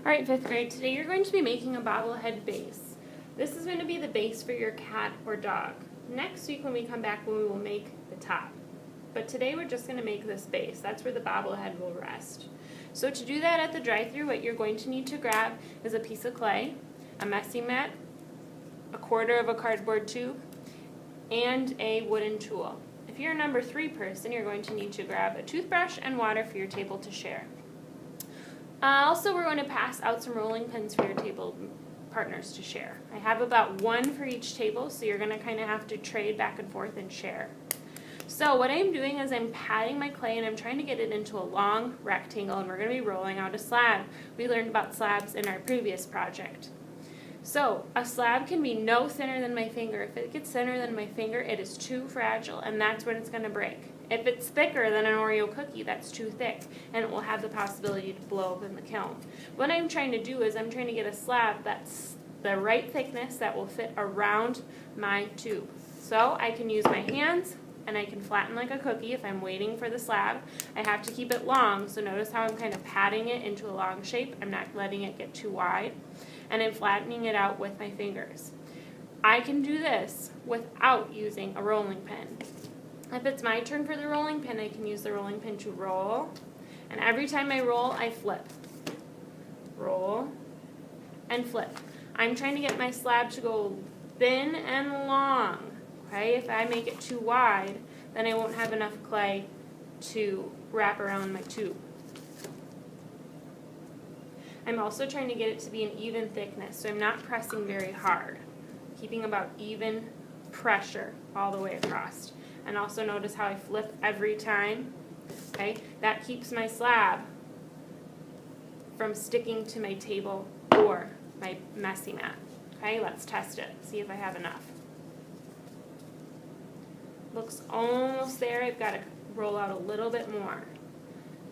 Alright, 5th grade, today you're going to be making a bobblehead base. This is going to be the base for your cat or dog. Next week when we come back, we will make the top. But today we're just going to make this base. That's where the bobblehead will rest. So to do that at the drive-thru, what you're going to need to grab is a piece of clay, a messy mat, a quarter of a cardboard tube, and a wooden tool. If you're a number 3 person, you're going to need to grab a toothbrush and water for your table to share. Also, we're going to pass out some rolling pins for your table partners to share. I have about 1 for each table, so you're going to kind of have to trade back and forth and share. So what I'm doing is I'm patting my clay and I'm trying to get it into a long rectangle, and we're going to be rolling out a slab. We learned about slabs in our previous project. So a slab can be no thinner than my finger. If it gets thinner than my finger, it is too fragile, and that's when it's going to break. If it's thicker than an Oreo cookie, that's too thick, and it will have the possibility to blow up in the kiln. What I'm trying to do is I'm trying to get a slab that's the right thickness that will fit around my tube. So I can use my hands, and I can flatten like a cookie if I'm waiting for the slab. I have to keep it long, so notice how I'm kind of patting it into a long shape. I'm not letting it get too wide, and I'm flattening it out with my fingers. I can do this without using a rolling pin. If it's my turn for the rolling pin, I can use the rolling pin to roll, and every time I roll, I flip. Roll and flip. I'm trying to get my slab to go thin and long. Okay, if I make it too wide, then I won't have enough clay to wrap around my tube. I'm also trying to get it to be an even thickness, so I'm not pressing very hard, keeping about even pressure all the way across. And also notice how I flip every time. Okay, that keeps my slab from sticking to my table or my messy mat. Okay, let's test it, see if I have enough. Looks almost there. I've got to roll out a little bit more.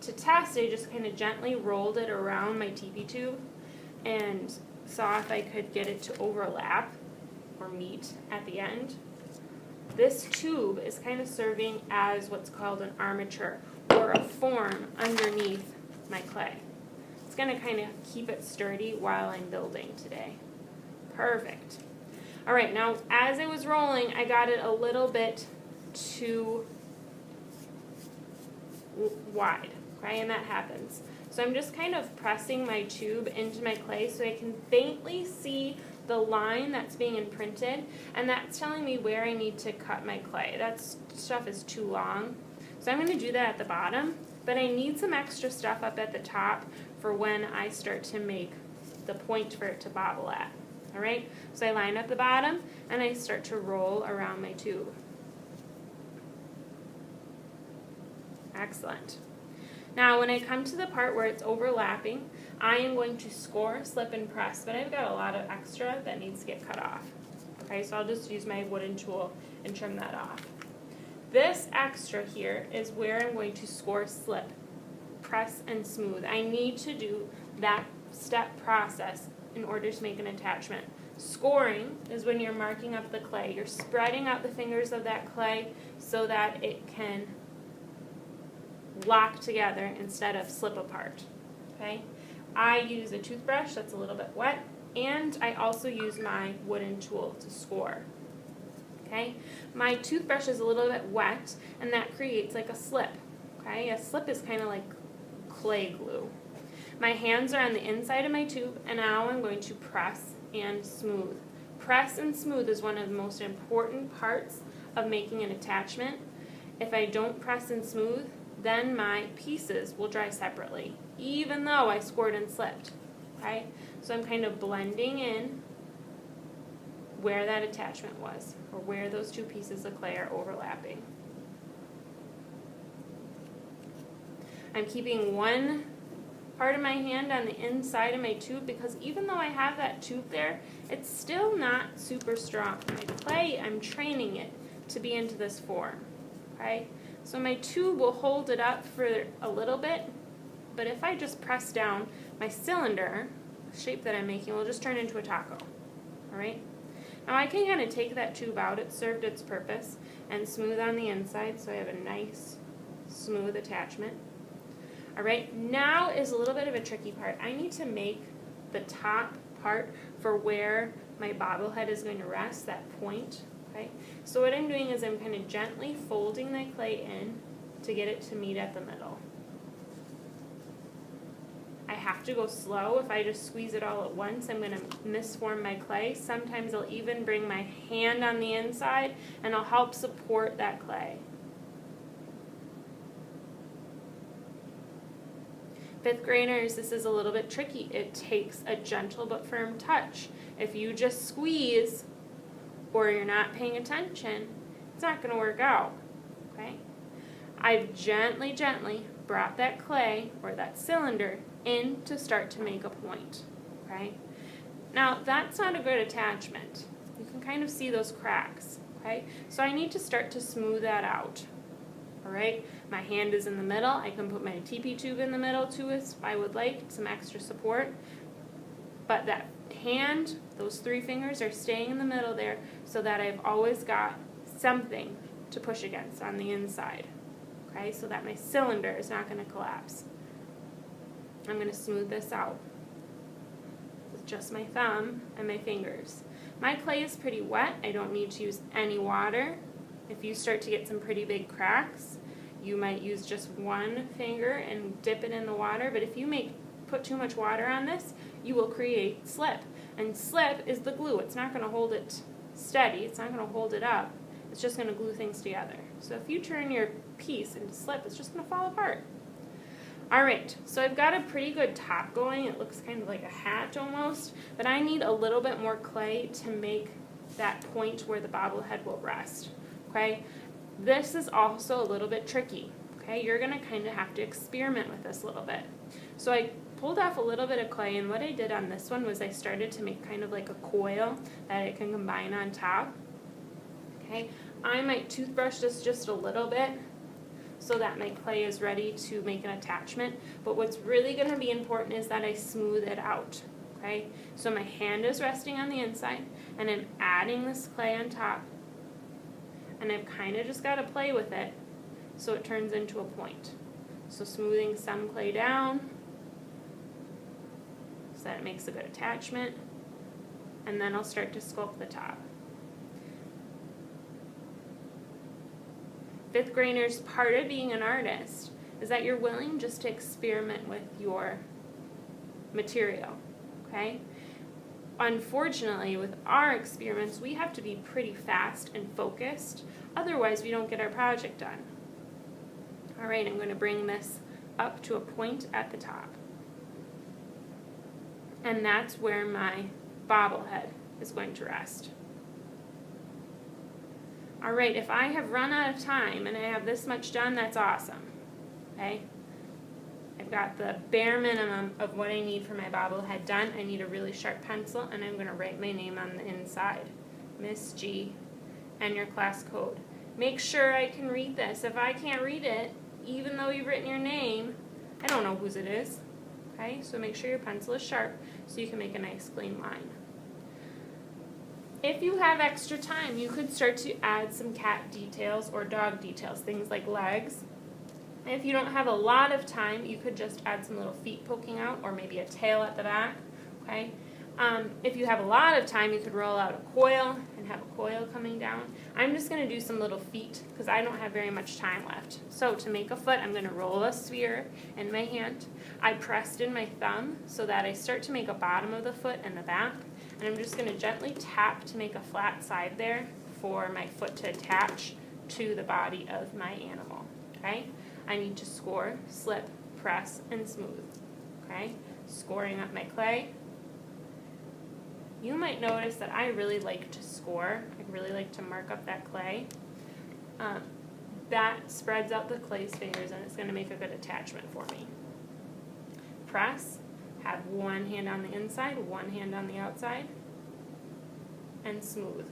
To test, I just kind of gently rolled it around my teepee tube and saw if I could get it to overlap or meet at the end. This tube is kind of serving as what's called an armature or a form underneath my clay. It's going to kind of keep it sturdy while I'm building today. Perfect. All right, now as I was rolling, I got it a little bit too wide, okay, and that happens. So I'm just kind of pressing my tube into my clay so I can faintly see the line that's being imprinted, and that's telling me where I need to cut my clay. That stuff is too long. So I'm going to do that at the bottom, but I need some extra stuff up at the top for when I start to make the point for it to bobble at. All right, so I line up the bottom and I start to roll around my tube. Excellent. Now when I come to the part where it's overlapping, I am going to score, slip, and press, but I've got a lot of extra that needs to get cut off. Okay, so I'll just use my wooden tool and trim that off. This extra here is where I'm going to score, slip, press, and smooth. I need to do that step process in order to make an attachment. Scoring is when you're marking up the clay. You're spreading out the fingers of that clay so that it can lock together instead of slip apart. Okay? I use a toothbrush that's a little bit wet, and I also use my wooden tool to score. Okay? My toothbrush is a little bit wet, and that creates like a slip. Okay? A slip is kind of like clay glue. My hands are on the inside of my tube, and now I'm going to press and smooth. Press and smooth is one of the most important parts of making an attachment. If I don't press and smooth, then my pieces will dry separately, even though I scored and slipped. Okay? So I'm kind of blending in where that attachment was, or where those two pieces of clay are overlapping. I'm keeping one part of my hand on the inside of my tube because even though I have that tube there, it's still not super strong. My clay, I'm training it to be into this form. Okay? So my tube will hold it up for a little bit, but if I just press down, my cylinder, the shape that I'm making, will just turn into a taco. Alright? Now I can kind of take that tube out, it served its purpose, and smooth on the inside so I have a nice, smooth attachment. All right, now is a little bit of a tricky part. I need to make the top part for where my bobblehead is going to rest, that point, okay? So what I'm doing is I'm kind of gently folding my clay in to get it to meet at the middle. I have to go slow. If I just squeeze it all at once, I'm going to misform my clay. Sometimes I'll even bring my hand on the inside and I'll help support that clay. Fifth graders, this is a little bit tricky. It takes a gentle but firm touch. If you just squeeze or you're not paying attention, it's not going to work out, okay? I've gently brought that clay or that cylinder in to start to make a point, okay? Now, that's not a good attachment. You can kind of see those cracks, okay? So I need to start to smooth that out. All right, my hand is in the middle. I can put my TP tube in the middle too if I would like some extra support. But that hand, those 3 fingers are staying in the middle there so that I've always got something to push against on the inside. Okay, so that my cylinder is not going to collapse. I'm going to smooth this out with just my thumb and my fingers. My clay is pretty wet. I don't need to use any water. If you start to get some pretty big cracks, you might use just one finger and dip it in the water, but if you put too much water on this, you will create slip. And slip is the glue. It's not going to hold it steady. It's not going to hold it up. It's just going to glue things together. So if you turn your piece into slip, it's just going to fall apart. All right, so I've got a pretty good top going. It looks kind of like a hat almost, but I need a little bit more clay to make that point where the bobblehead will rest. Okay, this is also a little bit tricky. Okay, you're going to kind of have to experiment with this a little bit. So I pulled off a little bit of clay, and what I did on this one was I started to make kind of like a coil that I can combine on top. Okay, I might toothbrush this just a little bit so that my clay is ready to make an attachment. But what's really going to be important is that I smooth it out. Okay, so my hand is resting on the inside, and I'm adding this clay on top. And I've kind of just got to play with it so it turns into a point. So smoothing some clay down so that it makes a good attachment, and then I'll start to sculpt the top. Fifth graders, part of being an artist is that you're willing just to experiment with your material, okay? Unfortunately, with our experiments, we have to be pretty fast and focused. Otherwise, we don't get our project done. All right, I'm going to bring this up to a point at the top. And that's where my bobblehead is going to rest. All right, if I have run out of time and I have this much done, that's awesome. Okay? I've got the bare minimum of what I need for my bobblehead done. I need a really sharp pencil, and I'm going to write my name on the inside, Miss G, and your class code. Make sure I can read this. If I can't read it, even though you've written your name, I don't know whose it is. Okay, so make sure your pencil is sharp so you can make a nice clean line. If you have extra time, you could start to add some cat details or dog details, things like legs. If you don't have a lot of time, you could just add some little feet poking out or maybe a tail at the back, okay? If you have a lot of time, you could roll out a coil and have a coil coming down. I'm just going to do some little feet because I don't have very much time left. So to make a foot, I'm going to roll a sphere in my hand. I pressed in my thumb so that I start to make a bottom of the foot and the back. And I'm just going to gently tap to make a flat side there for my foot to attach to the body of my animal, okay? I need to score, slip, press, and smooth, okay? Scoring up my clay. You might notice that I really like to score. I really like to mark up that clay. That spreads out the clay's fingers, and it's going to make a good attachment for me. Press, have one hand on the inside, one hand on the outside, and smooth.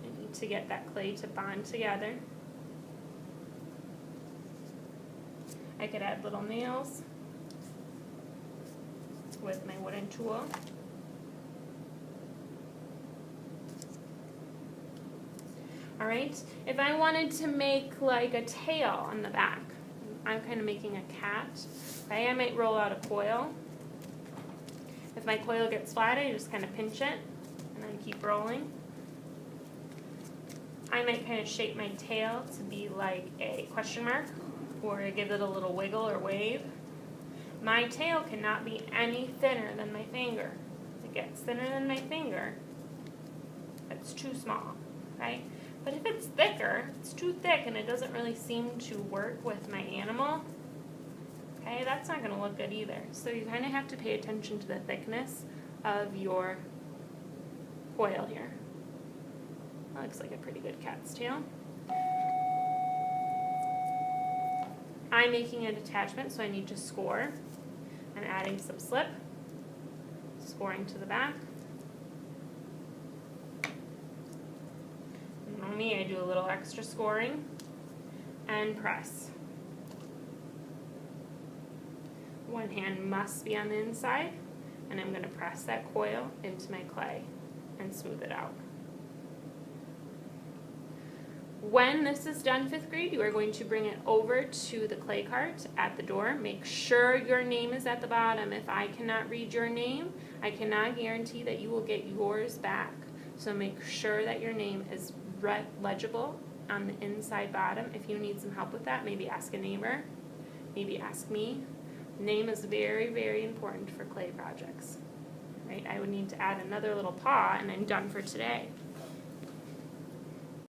I need to get that clay to bond together. I could add little nails with my wooden tool. Alright, if I wanted to make like a tail on the back, I'm kind of making a cat. Okay, I might roll out a coil. If my coil gets flat, I just kind of pinch it and then keep rolling. I might kind of shape my tail to be like a question mark, or give it a little wiggle or wave. My tail cannot be any thinner than my finger. If it gets thinner than my finger, it's too small, okay? But if it's thicker, it's too thick and it doesn't really seem to work with my animal, okay, that's not gonna look good either. So you kind of have to pay attention to the thickness of your coil here. That looks like a pretty good cat's tail. I'm making an attachment, so I need to score. I'm adding some slip, scoring to the back. And on me, I do a little extra scoring and press. One hand must be on the inside, and I'm going to press that coil into my clay and smooth it out. When this is done, 5th grade, you are going to bring it over to the clay cart at the door. Make sure your name is at the bottom. If I cannot read your name, I cannot guarantee that you will get yours back. So make sure that your name is legible on the inside bottom. If you need some help with that, maybe ask a neighbor, maybe ask me. Name is very, very important for clay projects. Right? I would need to add another little paw and I'm done for today.